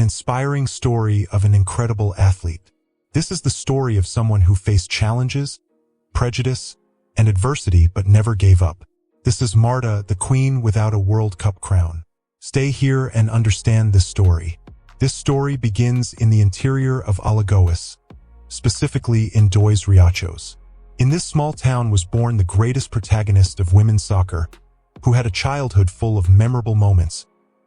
inspiring story of an incredible athlete. This is the story of someone who faced challenges, prejudice, and adversity but never gave up. This is Marta, the queen without a World Cup crown. Stay here and understand this story. This story begins in the interior of Alagoas, specifically in Dois Riachos. In this small town was born the greatest protagonist of women's soccer, who had a childhood full of memorable moments,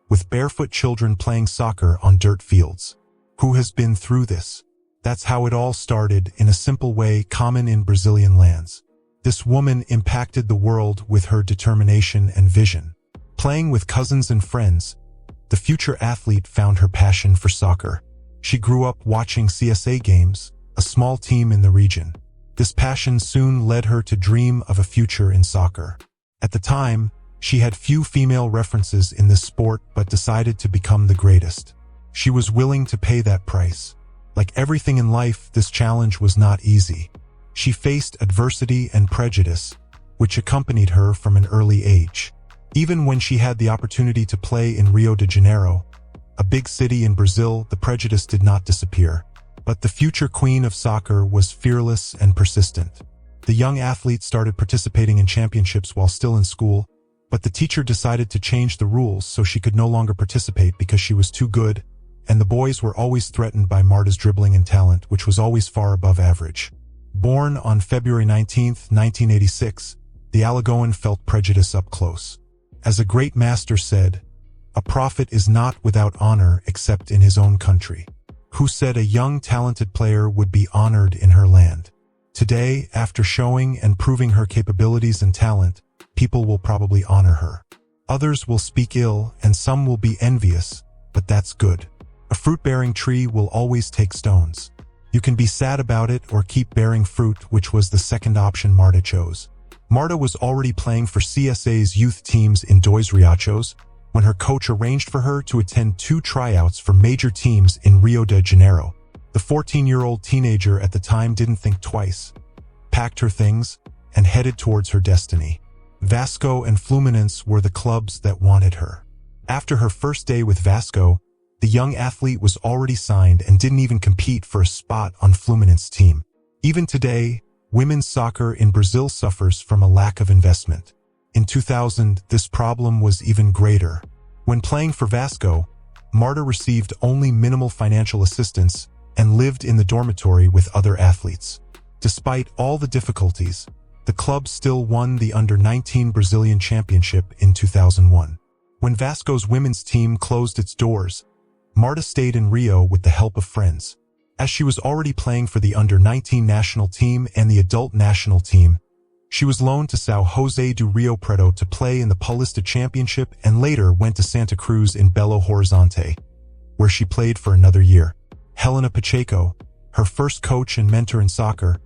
with barefoot children playing soccer on dirt fields. Who has been through this? That's how it all started, in a simple way common in Brazilian lands. This woman impacted the world with her determination and vision. Playing with cousins and friends, the future athlete found her passion for soccer. She grew up watching CSA games, a small team in the region. This passion soon led her to dream of a future in soccer. At the time, she had few female references in this sport but decided to become the greatest. She was willing to pay that price. Like everything in life, this challenge was not easy. She faced adversity and prejudice, which accompanied her from an early age. Even when she had the opportunity to play in Rio de Janeiro, a big city in Brazil, the prejudice did not disappear. But the future queen of soccer was fearless and persistent. The young athlete started participating in championships while still in school, but the teacher decided to change the rules so she could no longer participate because she was too good, and the boys were always threatened by Marta's dribbling and talent, which was always far above average. Born on February 19, 1986, the Alagoan felt prejudice up close. As a great master said, "A prophet is not without honor except in his own country." Who said a young talented player would be honored in her land. Today, after showing and proving her capabilities and talent, people will probably honor her. Others will speak ill and some will be envious, but that's good. A fruit-bearing tree will always take stones. You can be sad about it or keep bearing fruit, which was the second option Marta chose. Marta was already playing for CSA's youth teams in Dois Riachos when her coach arranged for her to attend 2 tryouts for major teams in Rio de Janeiro. The 14-year-old teenager at the time didn't think twice, packed her things, and headed towards her destiny. Vasco and Fluminense were the clubs that wanted her. After her first day with Vasco, the young athlete was already signed and didn't even compete for a spot on Fluminense's team. Even today, women's soccer in Brazil suffers from a lack of investment. In 2000, this problem was even greater. When playing for Vasco, Marta received only minimal financial assistance and lived in the dormitory with other athletes. Despite all the difficulties, the club still won the Under-19 Brazilian Championship in 2001. When Vasco's women's team closed its doors, Marta stayed in Rio with the help of friends. As she was already playing for the Under-19 national team and the adult national team, she was loaned to São José do Rio Preto to play in the Paulista Championship and later went to Santa Cruz in Belo Horizonte, where she played for another year. Helena Pacheco, her first coach and mentor in soccer,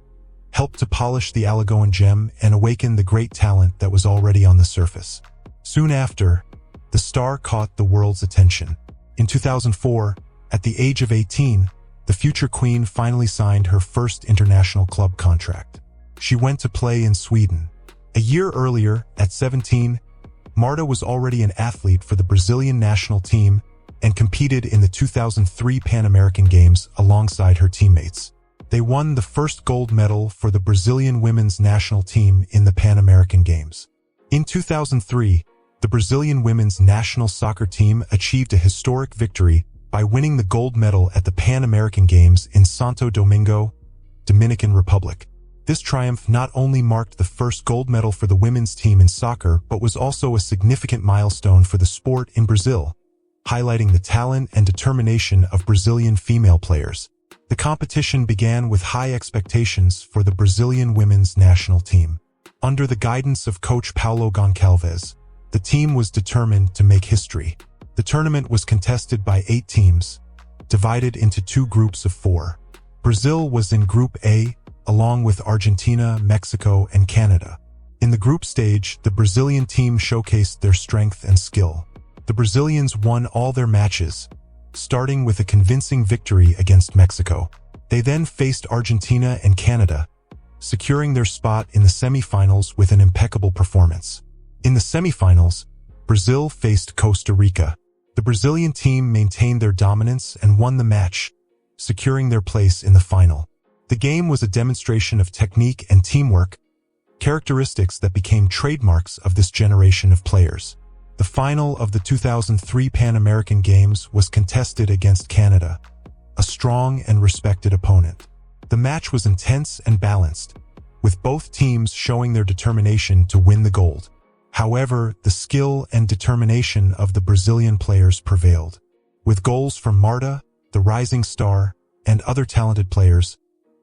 helped to polish the Alagoan gem and awaken the great talent that was already on the surface. Soon after, the star caught the world's attention. In 2004, at the age of 18, the future queen finally signed her first international club contract. She went to play in Sweden. A year earlier, at 17, Marta was already an athlete for the Brazilian national team and competed in the 2003 Pan American Games alongside her teammates. They won the first gold medal for the Brazilian women's national team in the Pan American Games. In 2003, the Brazilian women's national soccer team achieved a historic victory by winning the gold medal at the Pan American Games in Santo Domingo, Dominican Republic. This triumph not only marked the first gold medal for the women's team in soccer, but was also a significant milestone for the sport in Brazil, highlighting the talent and determination of Brazilian female players. The competition began with high expectations for the Brazilian women's national team. Under the guidance of coach Paulo Goncalves, the team was determined to make history. The tournament was contested by 8 teams, divided into 2 groups of 4. Brazil was in Group A, along with Argentina, Mexico, and Canada. In the group stage, the Brazilian team showcased their strength and skill. The Brazilians won all their matches, starting with a convincing victory against Mexico. They then faced Argentina and Canada, securing their spot in the semifinals with an impeccable performance. In the semifinals, Brazil faced Costa Rica. The Brazilian team maintained their dominance and won the match, securing their place in the final. The game was a demonstration of technique and teamwork, characteristics that became trademarks of this generation of players. The final of the 2003 Pan American Games was contested against Canada, a strong and respected opponent. The match was intense and balanced, with both teams showing their determination to win the gold. However, the skill and determination of the Brazilian players prevailed. With goals from Marta, the rising star, and other talented players,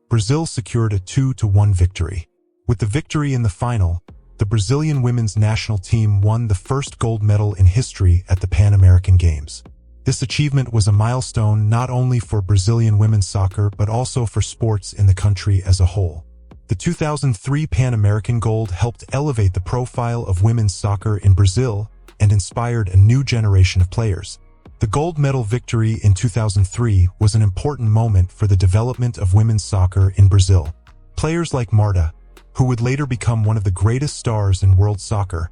Brazil secured a 2-1 victory. With the victory in the final, the Brazilian women's national team won the first gold medal in history at the Pan American Games. This achievement was a milestone not only for Brazilian women's soccer but also for sports in the country as a whole. The 2003 Pan American gold helped elevate the profile of women's soccer in Brazil and inspired a new generation of players. The gold medal victory in 2003 was an important moment for the development of women's soccer in Brazil. Players like Marta, who would later become one of the greatest stars in world soccer,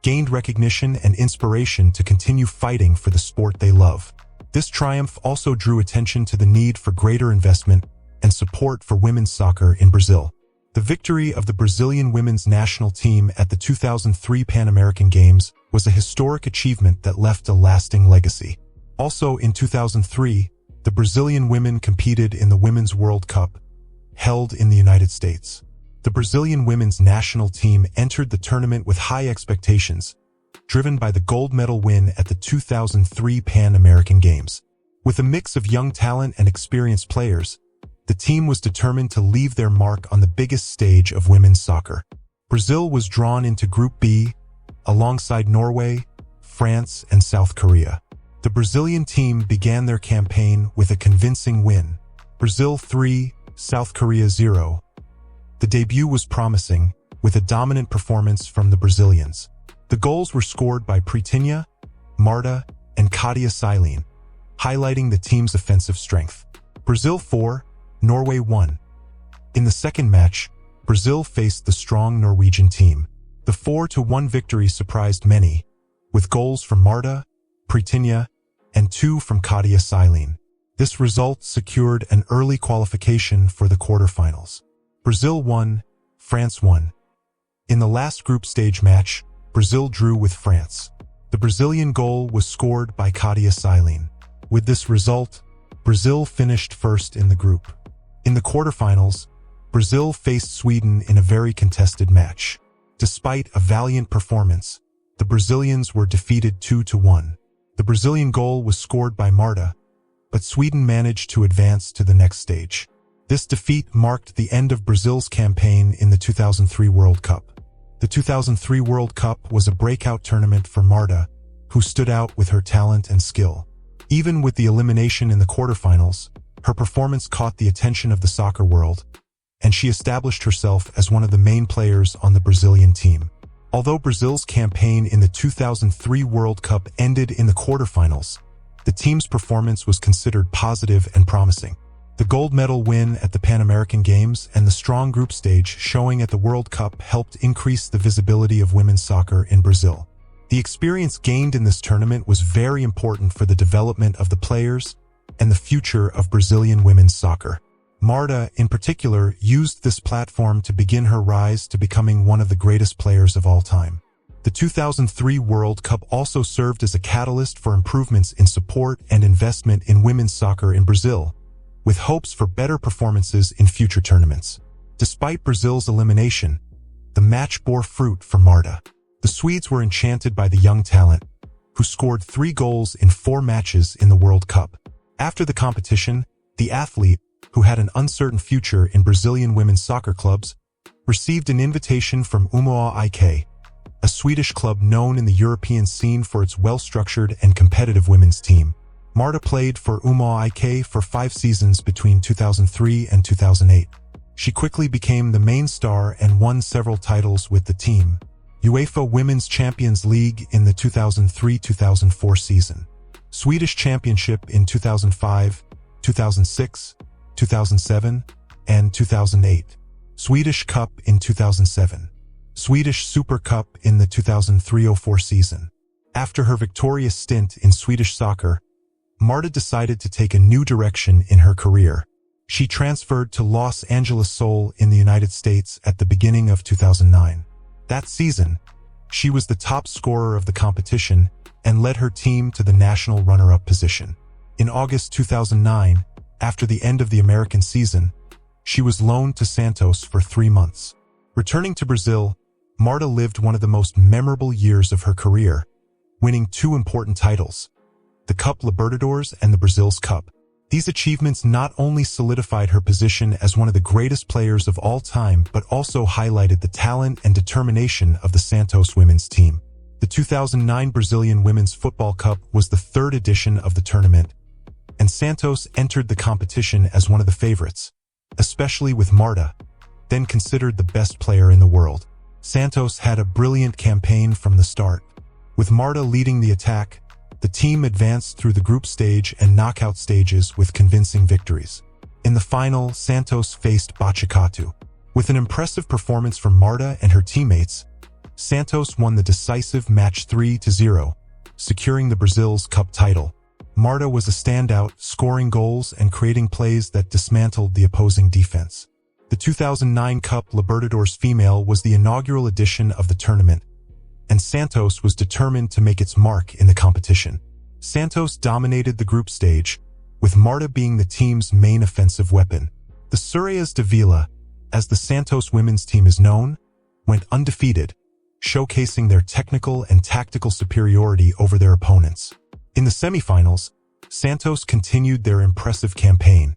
gained recognition and inspiration to continue fighting for the sport they love. This triumph also drew attention to the need for greater investment and support for women's soccer in Brazil. The victory of the Brazilian women's national team at the 2003 Pan American Games was a historic achievement that left a lasting legacy. Also in 2003, the Brazilian women competed in the Women's World Cup, held in the United States. The Brazilian women's national team entered the tournament with high expectations, driven by the gold medal win at the 2003 Pan American Games. With a mix of young talent and experienced players, the team was determined to leave their mark on the biggest stage of women's soccer. Brazil was drawn into Group B, alongside Norway, France, and South Korea. The Brazilian team began their campaign with a convincing win, Brazil 3, South Korea 0. The debut was promising, with a dominant performance from the Brazilians. The goals were scored by Prejudice, Marta, and Katia Silene, highlighting the team's offensive strength. Brazil 4, Norway 1. In the second match, Brazil faced the strong Norwegian team. The 4-1 victory surprised many, with goals from Marta, Prejudice, and 2 from Katia Silene. This result secured an early qualification for the quarterfinals. Brazil 1, France 1. In the last group stage match, Brazil drew with France. The Brazilian goal was scored by Katia Silene. With this result, Brazil finished first in the group. In the quarterfinals, Brazil faced Sweden in a very contested match. Despite a valiant performance, the Brazilians were defeated 2-1. The Brazilian goal was scored by Marta, but Sweden managed to advance to the next stage. This defeat marked the end of Brazil's campaign in the 2003 World Cup. The 2003 World Cup was a breakout tournament for Marta, who stood out with her talent and skill. Even with the elimination in the quarterfinals, her performance caught the attention of the soccer world, and she established herself as one of the main players on the Brazilian team. Although Brazil's campaign in the 2003 World Cup ended in the quarterfinals, the team's performance was considered positive and promising. The gold medal win at the Pan American Games and the strong group stage showing at the World Cup helped increase the visibility of women's soccer in Brazil. The experience gained in this tournament was very important for the development of the players and the future of Brazilian women's soccer. Marta, in particular, used this platform to begin her rise to becoming one of the greatest players of all time. The 2003 World Cup also served as a catalyst for improvements in support and investment in women's soccer in Brazil, with hopes for better performances in future tournaments. Despite Brazil's elimination, the match bore fruit for Marta. The Swedes were enchanted by the young talent, who scored 3 goals in 4 matches in the World Cup. After the competition, the athlete, who had an uncertain future in Brazilian women's soccer clubs, received an invitation from Umeå IK, a Swedish club known in the European scene for its well-structured and competitive women's team. Marta played for Umeå IK for 5 seasons between 2003 and 2008. She quickly became the main star and won several titles with the team. UEFA Women's Champions League in the 2003-2004 season, Swedish Championship in 2005, 2006, 2007, and 2008, Swedish Cup in 2007, Swedish Super Cup in the 2003-04 season. After her victorious stint in Swedish soccer, Marta decided to take a new direction in her career. She transferred to Los Angeles Sol in the United States at the beginning of 2009. That season, she was the top scorer of the competition and led her team to the national runner-up position. In August 2009, after the end of the American season, she was loaned to Santos for 3 months. Returning to Brazil, Marta lived one of the most memorable years of her career, winning 2 important titles, the Cup Libertadores and the Brazil's Cup. These achievements not only solidified her position as one of the greatest players of all time, but also highlighted the talent and determination of the Santos women's team. The 2009 Brazilian Women's Football Cup was the 3rd edition of the tournament, and Santos entered the competition as one of the favorites, especially with Marta, then considered the best player in the world. Santos had a brilliant campaign from the start. With Marta leading the attack, the team advanced through the group stage and knockout stages with convincing victories. In the final, Santos faced Botafogo. With an impressive performance from Marta and her teammates, Santos won the decisive match 3-0, securing the Brazil's Cup title. Marta was a standout, scoring goals and creating plays that dismantled the opposing defense. The 2009 Cup Libertadores Female was the inaugural edition of the tournament, and Santos was determined to make its mark in the competition. Santos dominated the group stage, with Marta being the team's main offensive weapon. The Sereias de Vila, as the Santos women's team is known, went undefeated, showcasing their technical and tactical superiority over their opponents. In the semifinals, Santos continued their impressive campaign,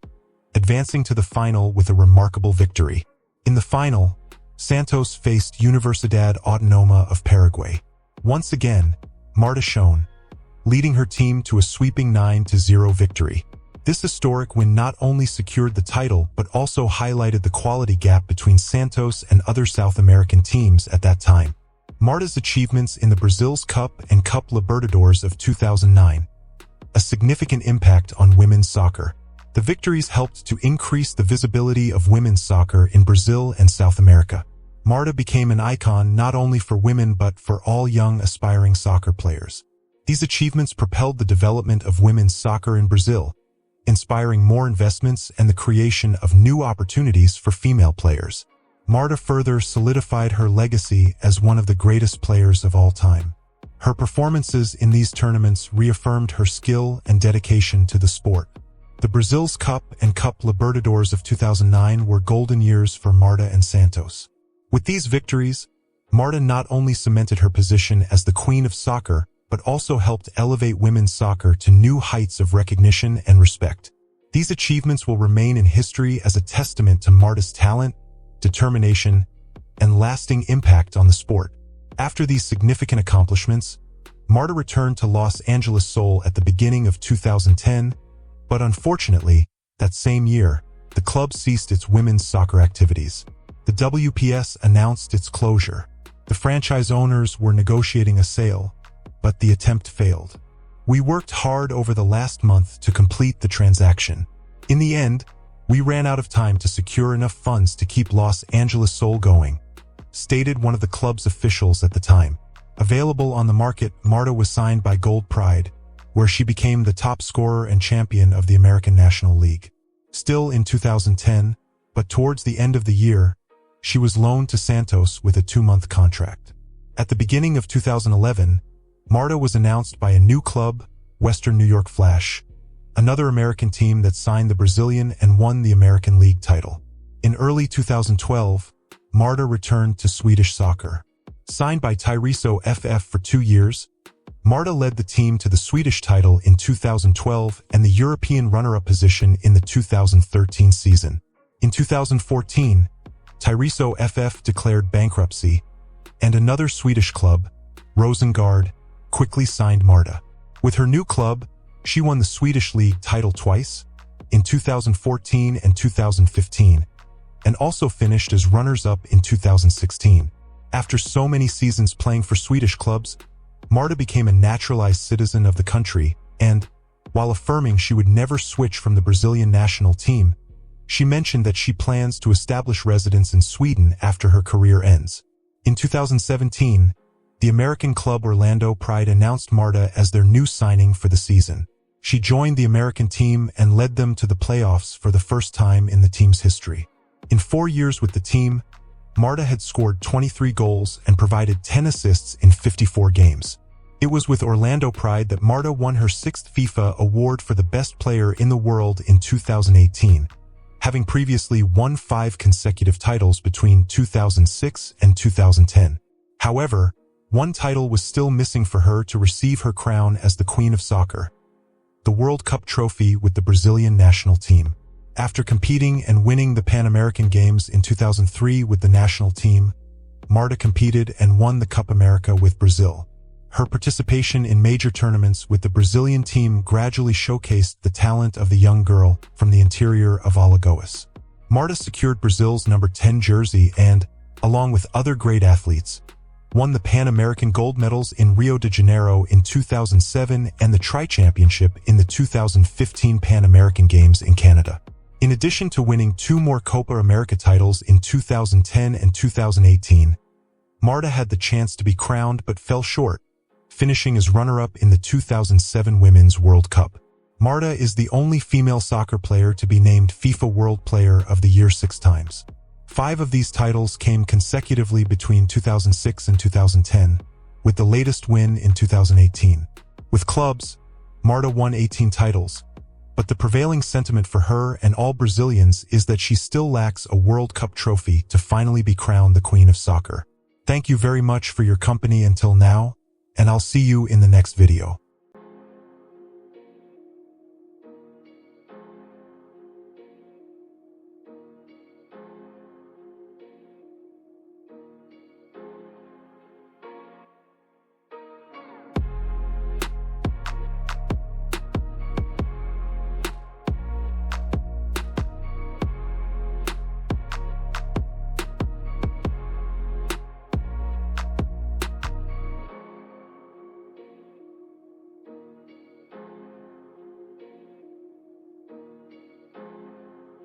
advancing to the final with a remarkable victory. In the final, Santos faced Universidad Autónoma of Paraguay. Once again, Marta shone, leading her team to a sweeping 9-0 victory. This historic win not only secured the title but also highlighted the quality gap between Santos and other South American teams at that time. Marta's achievements in the Brazil's Cup and Cup Libertadores of 2009, a significant impact on women's soccer. The victories helped to increase the visibility of women's soccer in Brazil and South America. Marta became an icon not only for women but for all young aspiring soccer players. These achievements propelled the development of women's soccer in Brazil, inspiring more investments and the creation of new opportunities for female players. Marta further solidified her legacy as one of the greatest players of all time. Her performances in these tournaments reaffirmed her skill and dedication to the sport. The Brazil's Cup and Cup Libertadores of 2009 were golden years for Marta and Santos. With these victories, Marta not only cemented her position as the queen of soccer, but also helped elevate women's soccer to new heights of recognition and respect. These achievements will remain in history as a testament to Marta's talent, determination, and lasting impact on the sport. After these significant accomplishments, Marta returned to Los Angeles Sol at the beginning of 2010, but unfortunately, that same year, the club ceased its women's soccer activities. The WPS announced its closure. The franchise owners were negotiating a sale, but the attempt failed. We worked hard over the last month to complete the transaction. In the end, we ran out of time to secure enough funds to keep Los Angeles Sol going, stated one of the club's officials at the time. Available on the market, Marta was signed by Gold Pride, where she became the top scorer and champion of the American National League. Still in 2010, but towards the end of the year, she was loaned to Santos with a 2-month contract. At the beginning of 2011, Marta was announced by a new club, Western New York Flash, another American team that signed the Brazilian and won the American League title. In early 2012, Marta returned to Swedish soccer. Signed by Tyresö FF for 2 years, Marta led the team to the Swedish title in 2012 and the European runner-up position in the 2013 season. In 2014, Tyresö FF declared bankruptcy, and another Swedish club, Rosengard, quickly signed Marta. With her new club, she won the Swedish League title twice, in 2014 and 2015, and also finished as runners-up in 2016. After so many seasons playing for Swedish clubs, Marta became a naturalized citizen of the country and, while affirming she would never switch from the Brazilian national team, she mentioned that she plans to establish residence in Sweden after her career ends. In 2017, the American club Orlando Pride announced Marta as their new signing for the season. She joined the American team and led them to the playoffs for the first time in the team's history. In 4 years with the team, Marta had scored 23 goals and provided 10 assists in 54 games. It was with Orlando Pride that Marta won her 6th FIFA award for the best player in the world in 2018, having previously won 5 consecutive titles between 2006 and 2010. However, one title was still missing for her to receive her crown as the Queen of Soccer: the World Cup trophy with the Brazilian national team. After competing and winning the Pan American Games in 2003 with the national team, Marta competed and won the Cup America with Brazil. Her participation in major tournaments with the Brazilian team gradually showcased the talent of the young girl from the interior of Alagoas. Marta secured Brazil's number 10 jersey and, along with other great athletes, won the Pan American gold medals in Rio de Janeiro in 2007 and the Tri-Championship in the 2015 Pan American Games in Canada. In addition to winning 2 more Copa America titles in 2010 and 2018, Marta had the chance to be crowned but fell short, finishing as runner-up in the 2007 Women's World Cup. Marta is the only female soccer player to be named FIFA World Player of the Year 6 times. 5 of these titles came consecutively between 2006 and 2010, with the latest win in 2018. With clubs, Marta won 18 titles, but the prevailing sentiment for her and all Brazilians is that she still lacks a World Cup trophy to finally be crowned the Queen of Soccer. Thank you very much for your company until now, and I'll see you in the next video.